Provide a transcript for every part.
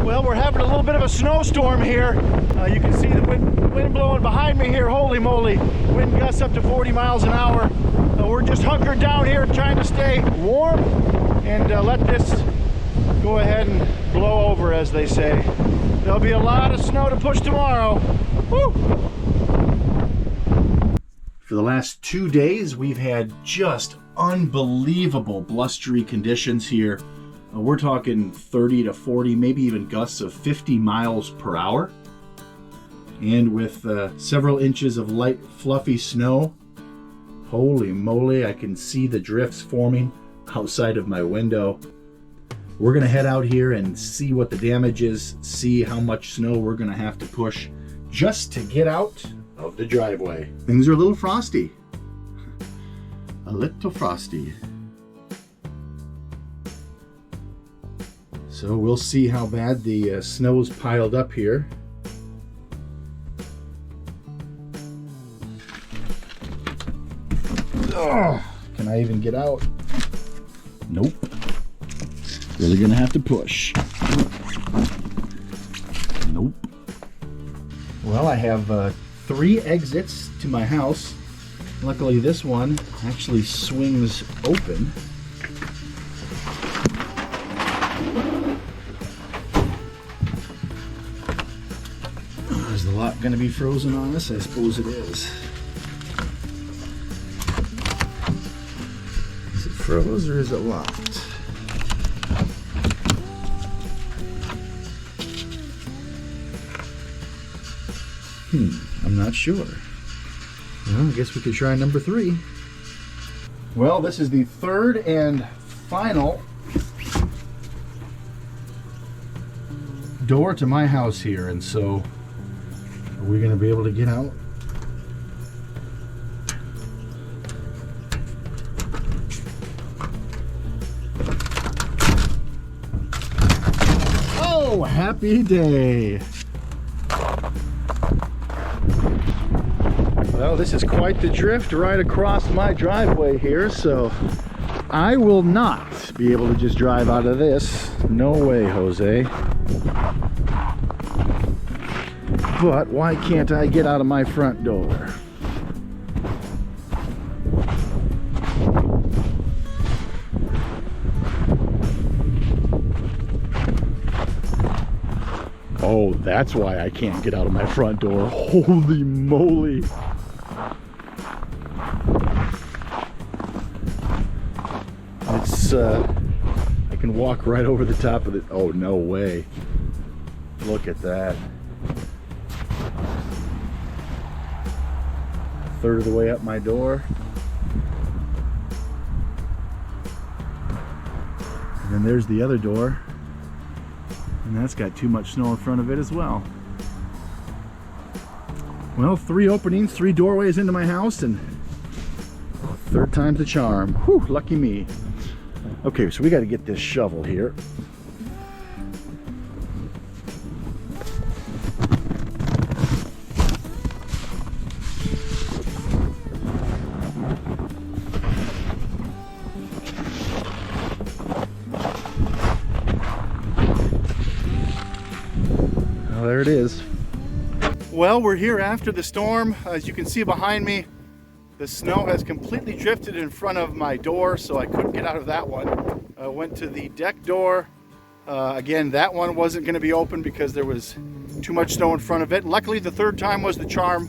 Well, we're having a little bit of a snowstorm here. You can see the wind blowing behind me here. Holy moly, wind gusts up to 40 miles an hour. We're just hunkered down here trying to stay warm and let this go ahead and blow over, as they say. There'll be a lot of snow to push tomorrow. Woo! For the last 2 days, we've had just unbelievable blustery conditions here. We're talking 30 to 40, maybe even gusts of 50 miles per hour. And with several inches of light, fluffy snow, holy moly, I can see the drifts forming outside of my window. We're gonna head out here and see what the damage is, see how much snow we're gonna have to push just to get out of the driveway. Things are a little frosty. A little frosty. So we'll see how bad the snow's piled up here. Oh, can I even get out? Nope. Really gonna have to push. Nope. Well, I have 3 exits to my house. Luckily, this one actually swings open. Is the lock going to be frozen on this? I suppose it is. Is it froze or is it locked? I'm not sure. Well, I guess we could try number 3. Well, this is the 3rd and final door to my house here, and so are we going to be able to get out? Oh, happy day! Well, this is quite the drift right across my driveway here, so I will not be able to just drive out of this. No way, Jose. But why can't I get out of my front door? Oh, that's why I can't get out of my front door. Holy moly. It's, I can walk right over the top of it. Oh, no way. Look at that. 1/3 of the way up my door. And then there's the other door. And that's got too much snow in front of it as well. Well, 3 openings, 3 doorways into my house, and 3rd time's the charm. Whew, lucky me. Okay, so we got to get this shovel here. Well, there it is. Well, we're here after the storm. As you can see behind me, the snow has completely drifted in front of my door, so I couldn't get out of that one. I went to the deck door. Again, that one wasn't going to be open because there was too much snow in front of it. Luckily, the 3rd time was the charm,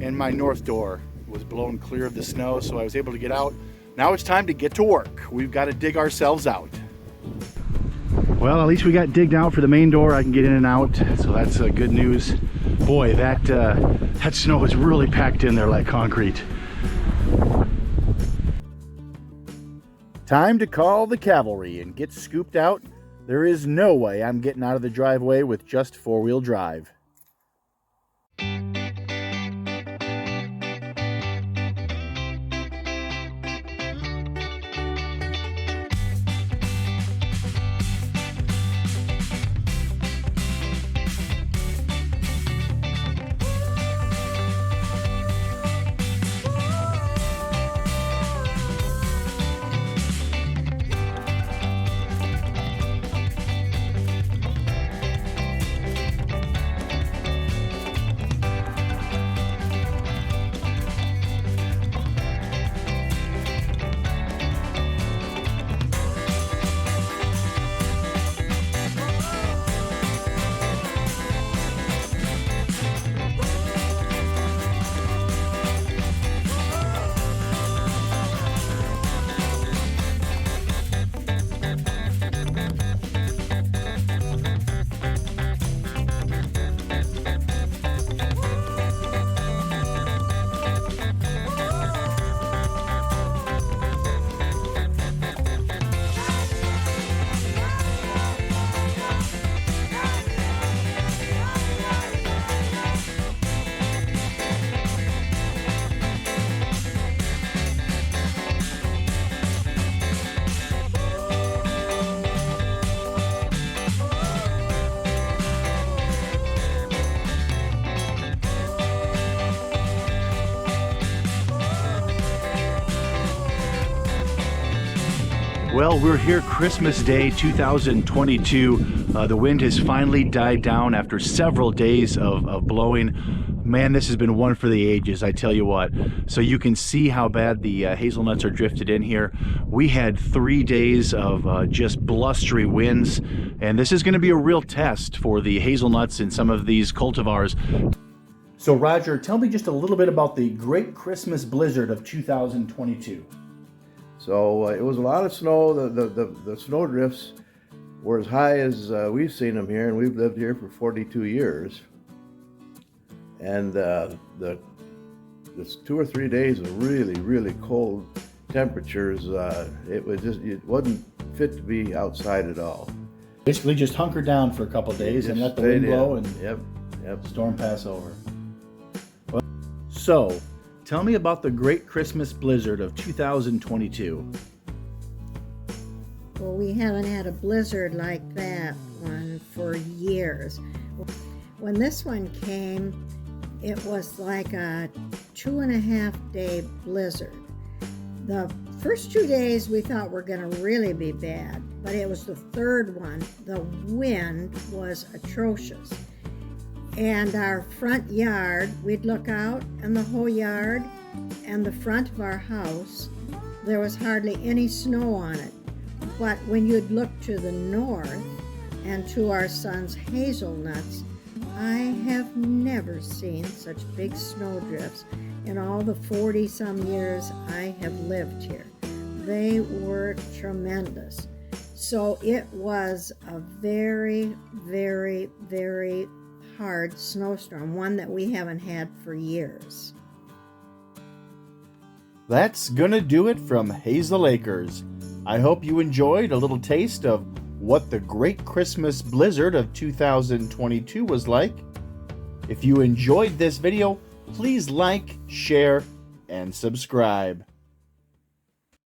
and my north door was blown clear of the snow, so I was able to get out. Now it's time to get to work. We've got to dig ourselves out. Well, at least we got digged out for the main door. I can get in and out, so that's good news. Boy, that snow is really packed in there like concrete. Time to call the cavalry and get scooped out. There is no way I'm getting out of the driveway with just 4-wheel drive. Well, we're here Christmas Day 2022. The wind has finally died down after several days of blowing. Man, this has been one for the ages, I tell you what. So you can see how bad the hazelnuts are drifted in here. We had 3 days of just blustery winds, and this is going to be a real test for the hazelnuts in some of these cultivars. So Roger, tell me just a little bit about the Great Christmas Blizzard of 2022. So it was a lot of snow. The snow drifts were as high as we've seen them here, and we've lived here for 42 years. And the 2 or 3 days of really cold temperatures, it wasn't fit to be outside at all. Basically just hunker down for a couple of days and let the wind blow and yep. storm pass over. Well, so tell me about the Great Christmas Blizzard of 2022. Well, we haven't had a blizzard like that one for years. When this one came, it was like a 2.5 day blizzard. The first 2 days we thought were going to really be bad, but it was the third one. The wind was atrocious. And our front yard, we'd look out, and the whole yard and the front of our house, there was hardly any snow on it. But when you'd look to the north and to our son's hazelnuts, I have never seen such big snowdrifts in all the 40-some years I have lived here. They were tremendous. So it was a very hard snowstorm, one that we haven't had for years. That's gonna do it from Hazel Acres. I hope you enjoyed a little taste of what the Great Christmas Blizzard of 2022 was like. If you enjoyed this video, please like, share, and subscribe.